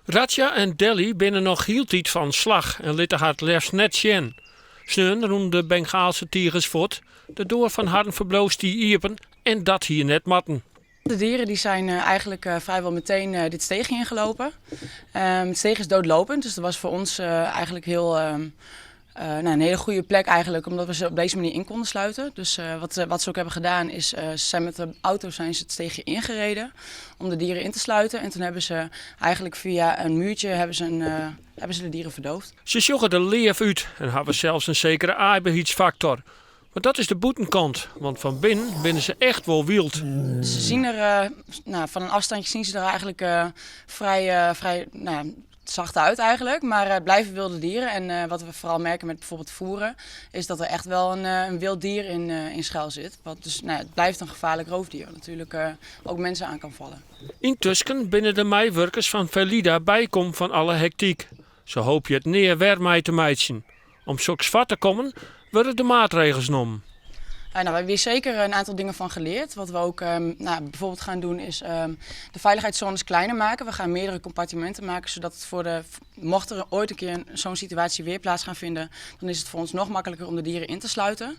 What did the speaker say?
Radja en Delhi binnen nog hieltijd van slag en lieten haar het liefst net zien. Sneun roen de Bengaalse tigers voort, de door van harden verbloost die iepen en dat hier net matten. De dieren die zijn eigenlijk vrijwel meteen dit steegje ingelopen. Het steeg is doodlopend, dus dat was voor ons eigenlijk heel, een hele goede plek eigenlijk, omdat we ze op deze manier in konden sluiten. Dus wat ze ook hebben gedaan is, ze zijn met de auto het steegje ingereden om de dieren in te sluiten. En toen hebben ze eigenlijk via een muurtje hebben ze de dieren verdoofd. Ze joggen de leef uit en hebben zelfs een zekere aardbeheersfactor. Maar dat is de boetenkant, want van binnen ze echt wel wild. Ze zien er, van een afstandje zien ze er eigenlijk vrij zacht uit eigenlijk, maar het blijven wilde dieren. En wat we vooral merken met bijvoorbeeld voeren, is dat er echt wel een wild dier in schuil zit. Dus het blijft een gevaarlijk roofdier, wat natuurlijk ook mensen aan kan vallen. Intussen binnen de meiwerkers van Velida bijkom van alle hectiek. Zo hoop je het neer weer te meidjen. Om zulks vat te komen, worden de maatregelen genomen. We hebben hier zeker een aantal dingen van geleerd. Wat we ook bijvoorbeeld gaan doen is de veiligheidszones kleiner maken. We gaan meerdere compartimenten maken, zodat het mocht er ooit een keer zo'n situatie weer plaats gaan vinden, dan is het voor ons nog makkelijker om de dieren in te sluiten.